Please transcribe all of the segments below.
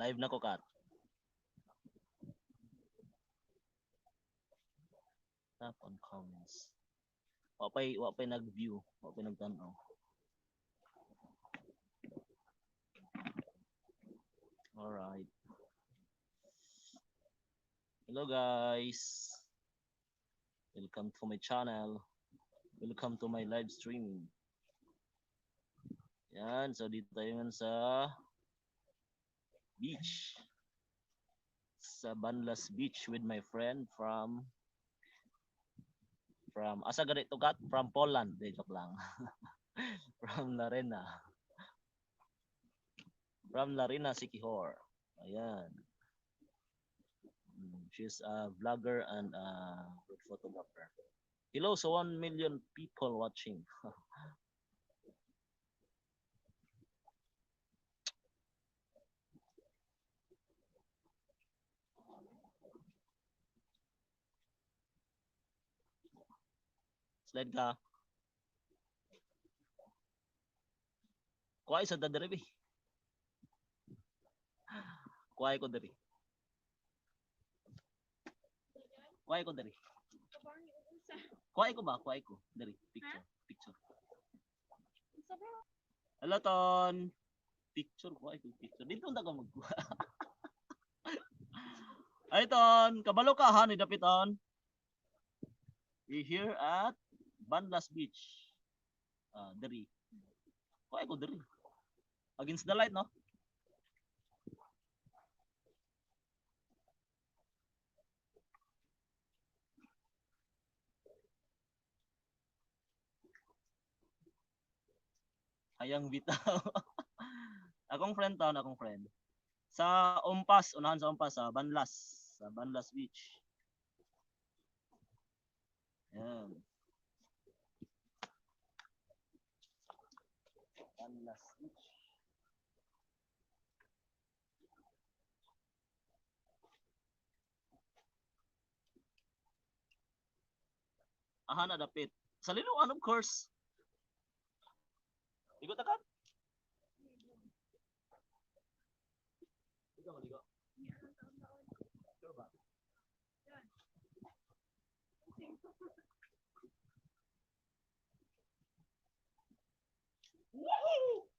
Live na ko kat. Tap on comments. Wapay nag-view, wapay nagtanaw. Alright. Hello guys. Welcome to my channel. Welcome to my live streaming. Yan, so dito tayo ngayon sa beach. Sa Banlas Beach with my friend from asa ganito kat? From Poland. De, joke lang. From Larena. From Larena, Siquijor. Ayan. She's a vlogger and a photographer. Hello, so 1 million people watching. Slide ka. Kuhay sa dadari. Kuhay ko dari. Kuhay ko dari. Kuhay ko ba? Kuhay ko. Dari. Picture. Picture. Hello, Ton. Picture. Kuhay ko. Picture. Dito na ka magkuha. Ay, Ton. Kabalo ka ha ni Dapiton. We here at Banlas Beach. Dari. Kuhay ko dari. Against the light, no? Hayang bitaw. Akong friend to, akong friend. Sa Umpas, unahan sa Umpas, sa Banlas Beach. Ayan. Banlas Beach. Aha na dapit. Sa Liloan, of course. Ligo ta ka? Ligo, ligo. Sure ba? Woohoo!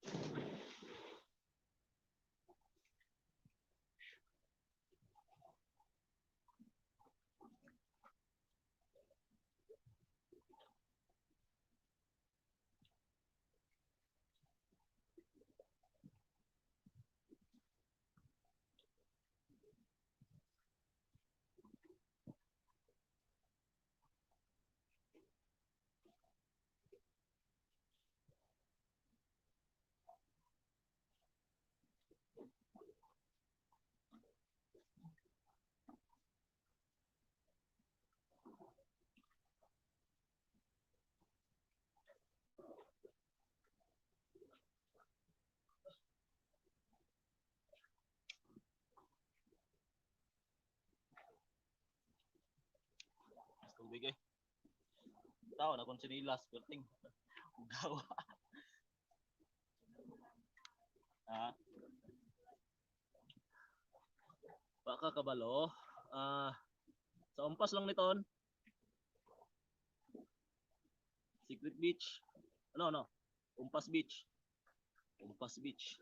Tubig eh. Tao na kung sinilas, perting. Ugaw. Baka kabalo. Sa Umpas lang niton. Secret Beach. Ano? Umpas Beach. Umpas Beach.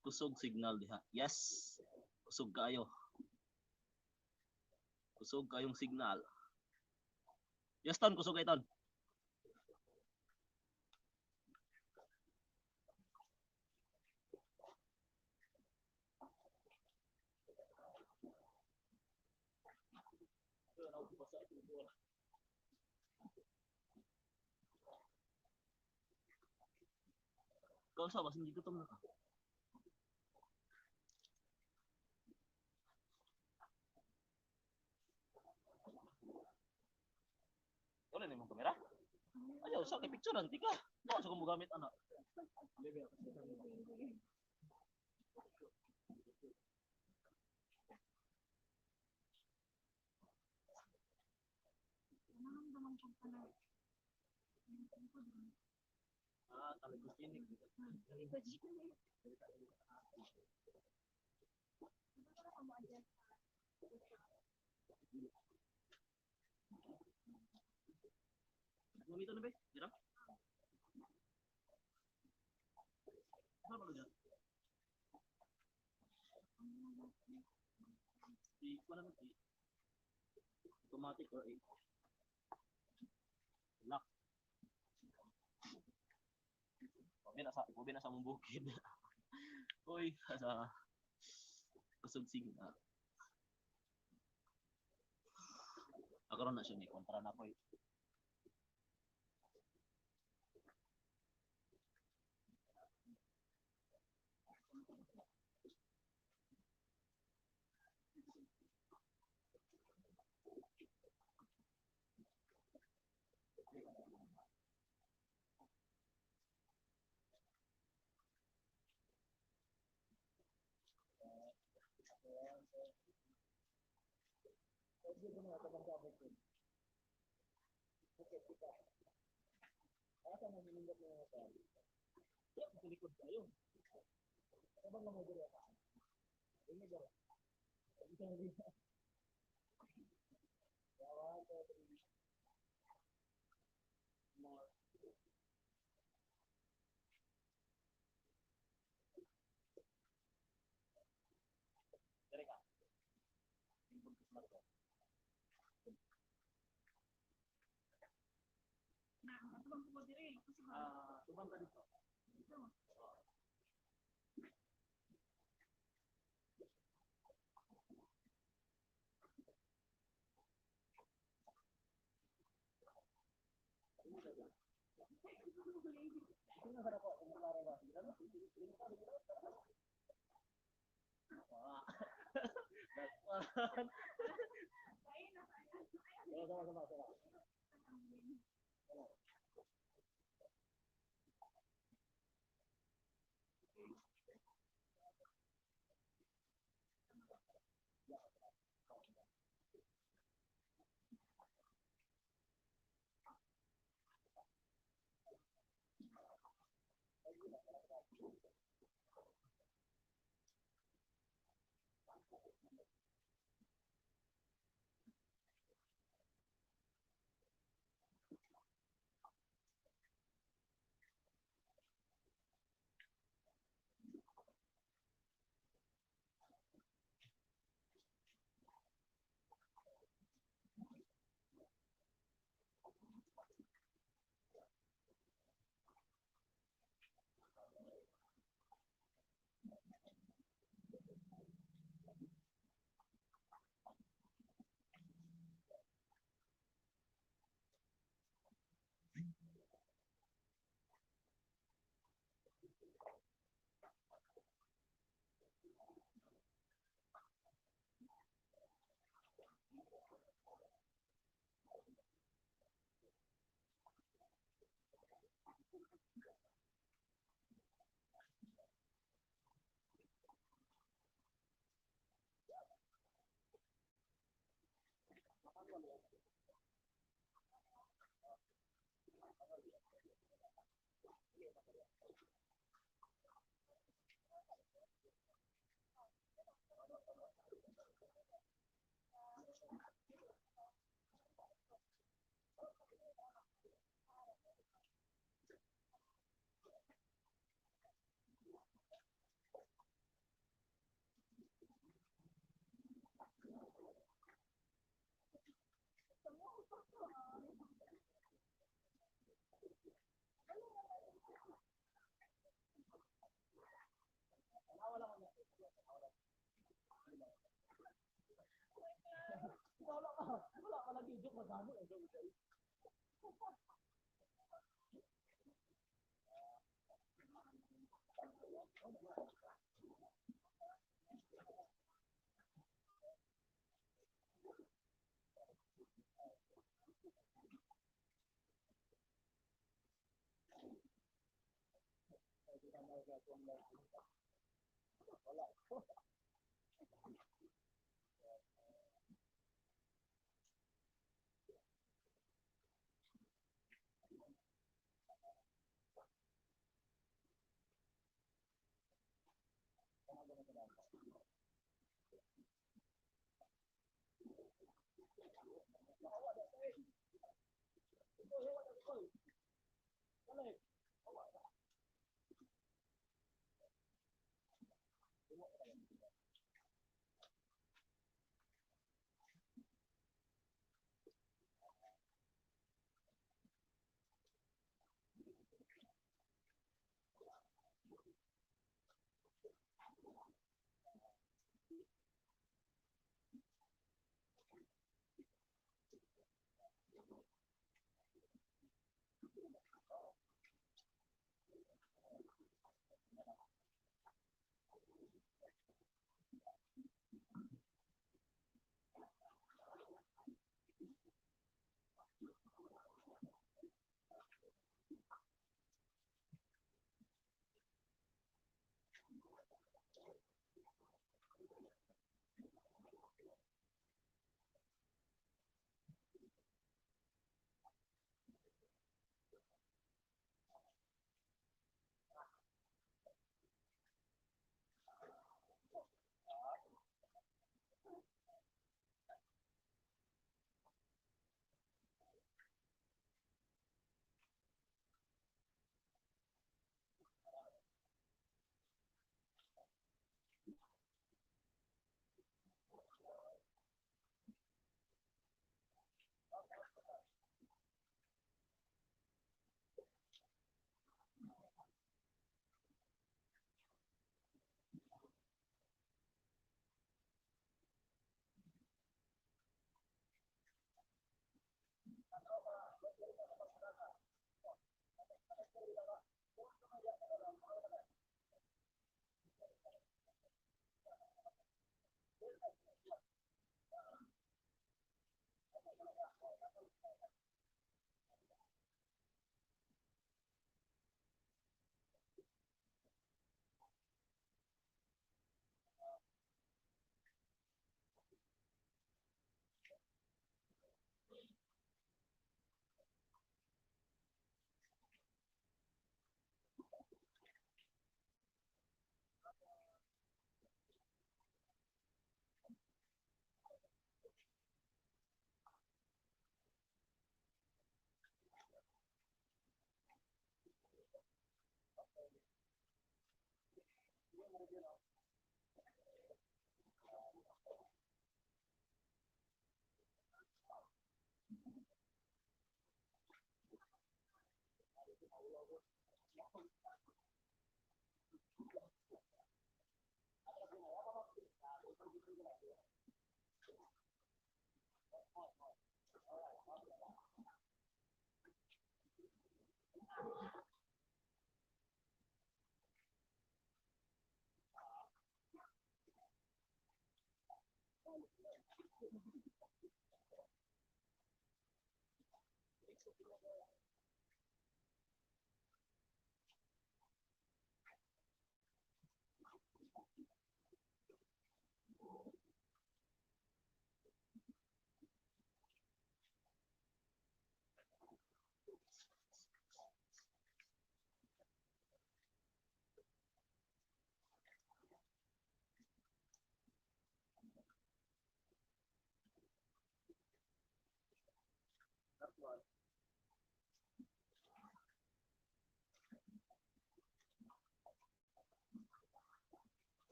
Kusog signal diha. Yes. Kusog kayo. Kusog kayong signal. Yes, Ton. Kusog kayo, Ton. Kau sa mas hindi gutom na ka. Wala na yung kamera? Ayaw, sa kay picture nanti ka. Bakit sa kung gamit anak? Ah, talagang sinig. Gumito na ba? Dira? Ano ba dyan? Wala na automatic or lock. Pabi na sa mong bukid. Uy, sa kusugsig na. Ako ron na siya ni kontra na ko. Likod tayo. Ah, tubang ka dito.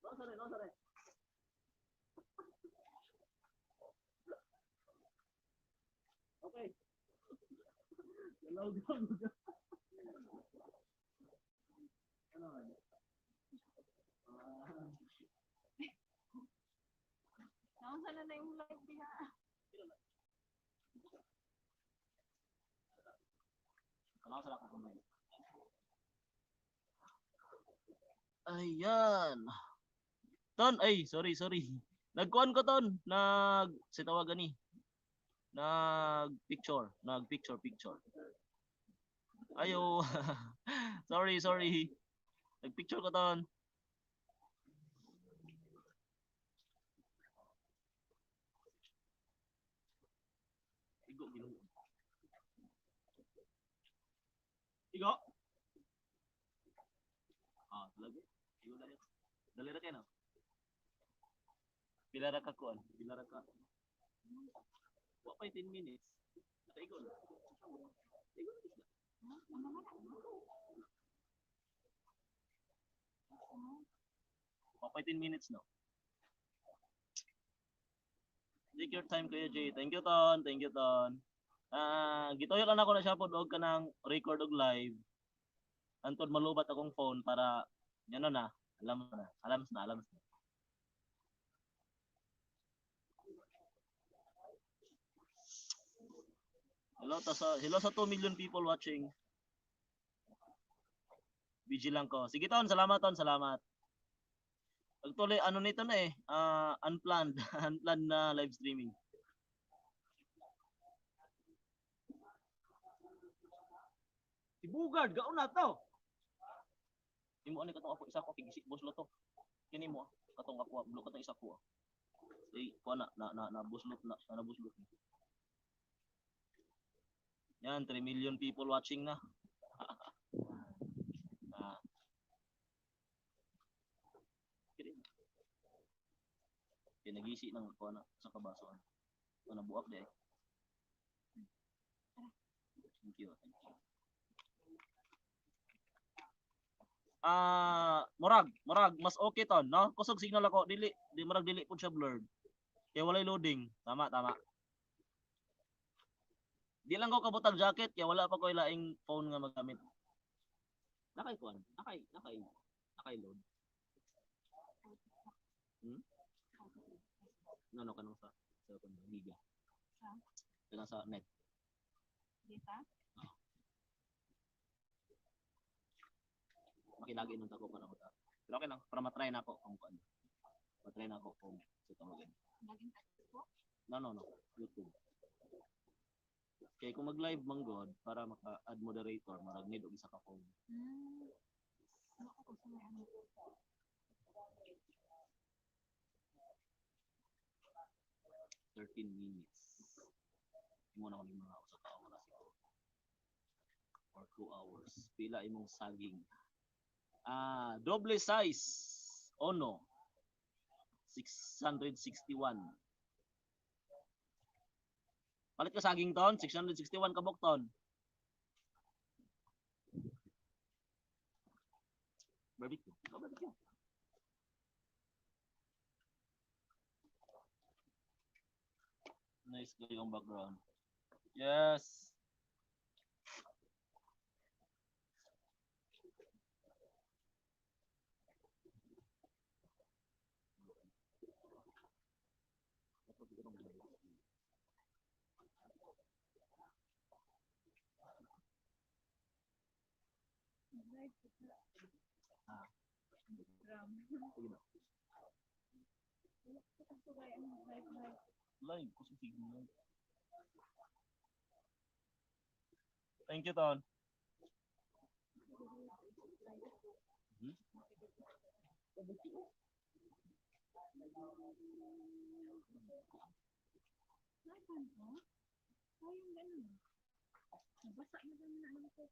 No, sorry, no, sorry. Okay. Hello, go. Ano? Ah. Nausa na Ayan. Ton, ay, sorry. Nagkuhan ko ton, si tawagan ni. Nag picture. Ayo. Sorry. Nagpicture ko ton. Igo Ginoo. Igo. Talaga. Igo dali. Dali ra kay na. Pila ra ka kuan? Pila ra ka? Wa pa 10 minutes. Nakaigo na. Igo na isla. Wa pa 10 minutes no. Take your time Kuya Jay. Thank you Ton. Gituyo lang ako na siya pod og kanang record og live. Antod malubat akong phone para yan na. Alam na. Hello sa 2 million people watching. Busy lang ko. Sige Ton, salamat. Actually, ano nito na unplanned, unplanned na live streaming. Si Bugard, gaon na to. Imo ani katong ako isa ko kigisi boss lo to. Kini mo katong ako blo katong isa ko. Ko na buslot na buslot. Yan 3 million people watching na. Pinagisi ng ko na sa kabasoan. Ko na buak di. Thank you. Murag mas okay ton, no? Kusog signal ako dili pud siya blurred. Kaya walay loading. Tama. Di lang ko kabutang jacket kaya wala pa ko ilaing phone nga magamit. Nakay load. No kanang sa cellphone giga. Kanang sa net. Data? Makilagi nung tako para uta. Pero okay lang, para matry na ako kung kuan. Matry na ako kung sa tawagin. Laging po? No. YouTube. Kaya kung mag-live man god para maka-add moderator, marag need og isa ka phone. 13 minutes. Imo na ko ni mga usa ka oras siguro. Or 2 hours. Pila imong saging? Doble size. Ono. 661. Palit ka saging ton, 661 kabok ton. Barbecue. Nice ko yung background. Yes. Live ko sa signal. Thank you, Ton. Nabasa na ba na alam ko?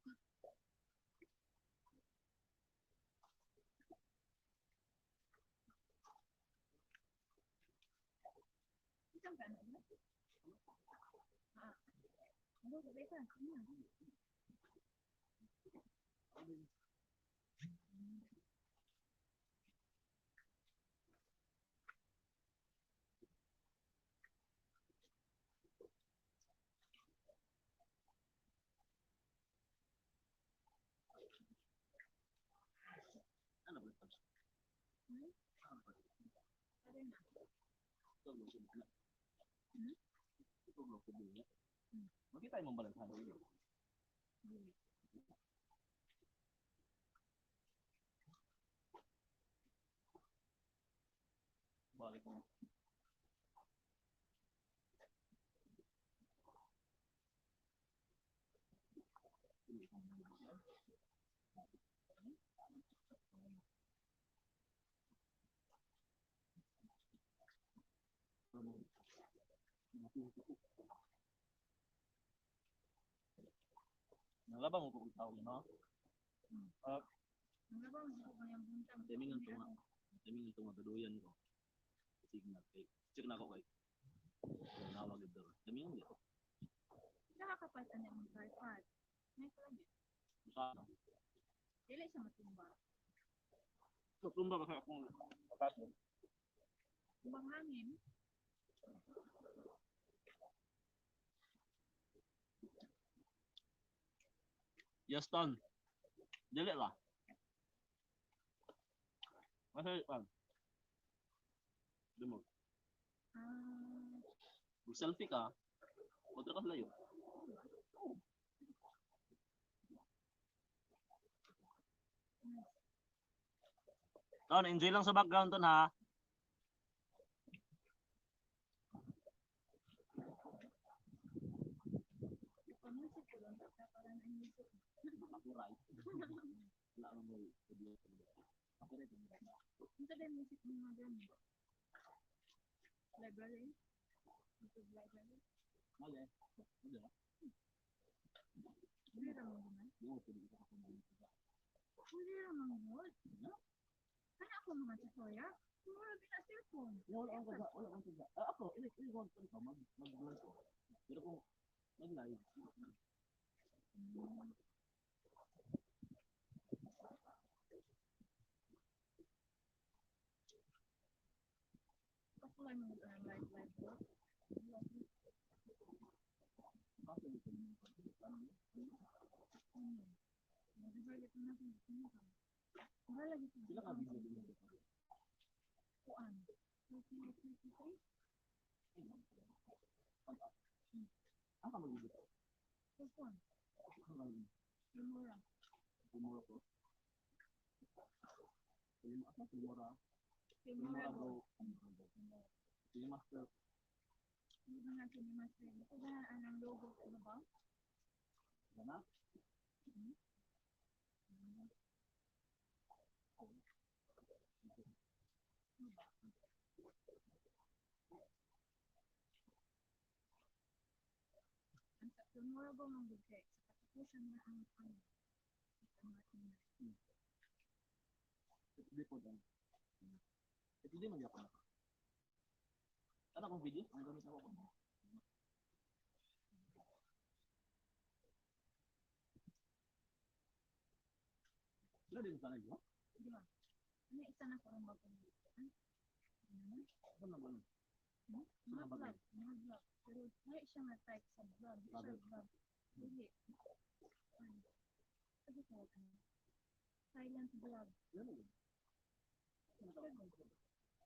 Isang ka na ba? Ano ba ito? Ano ba ito? Makita yung mong balansahan. Balik mo. Nalabang mo kung tawag no? Nalabang mo kung yung buntang. Timing ang tunga kaduyan ko. Signal kay. Check na ako kay. Nawag ito. Timing ang dito. Nakakapatan na yung tripod. May lagi. Saan? Dili siya matumba. So, tumba kasi akong papaso. Tumbang hangin. Yes, Ton. Dili lah. Masaya pan. Demo. Kung selfie ka, kontra ka layo. Ton, enjoy lang sa background ton ha. Pamusik ko lang. Para na inisip. Makapuray. Wala mo mo video. Makapuray. Ang sabi yung music mo mga ganun. Library. YouTube library. Mali. Hindi. Hindi ramang naman. Hindi ramang yun. Kaya ako mga tutoya. Tumura din na cellphone. Wala akong kaga. Ako, iwan ko ito. Mag-vlog ko. Pero kung mag-live. Ako lang yung live ko. Nag-develop na natin. Wala lagi ito. Sila ka video din. Kuan. 2023? Ang ka mag-video. Kuan. Ang Tumura. Tumura ko. Tumura. Tumura ko. Sige, master. Hindi ba natin yung master? Ito ba ang logo ko na ba? Gana? Tumura ko mang bigay. Sa katapusan na ang ano. Hindi po dyan. Ito din mag-yapon ako. Ano akong video? Ang gamit ako ko. Sila din sana yun? Di ba? Ano isa na ko ang bagong Ano naman? mga vlog. Mga vlog. Pero wala siya nga type sa vlog. Di siya vlog. Hindi. Sabi ko, silent vlog.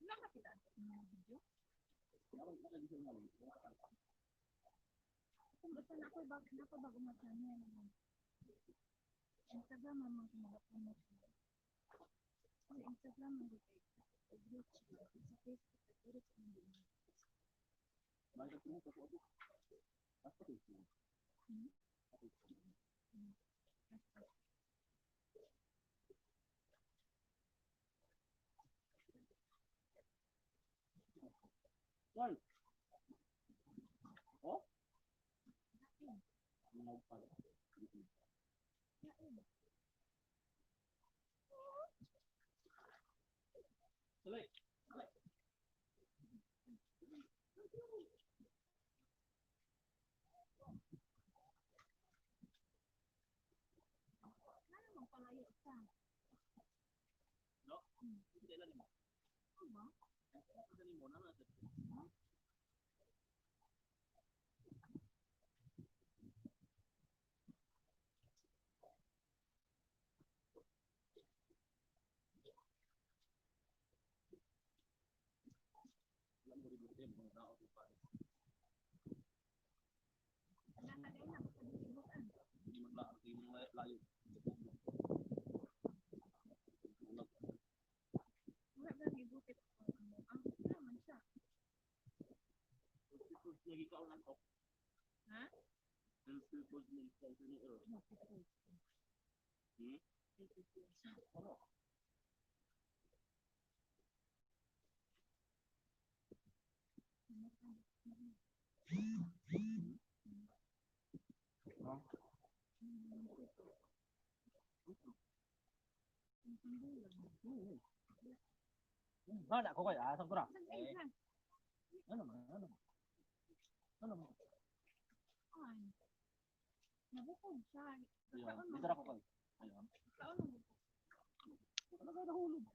Nakakita ang mga video. Kung basta na ako bago mag-channel naman. Instagram naman kung mag-promote siya. Kasi Instagram ang gupay. Sa Facebook, puro sa mga Bakit mo ko po? Basta ko. Why? Oh? Ano pa? Salay. palayo ka. No? Hindi lang mo. Ano ba? Hindi mo na natin. Alam mo rin mo mga tao pa. Ha? Ano ko kaya? Asang ko na. Saglit lang. Ano man? Ano man? Ano man? Ay. Nabukod siya. Ayun. Dito na ko kayo. Ayun. Kaon mo. Ano kaya nahulog?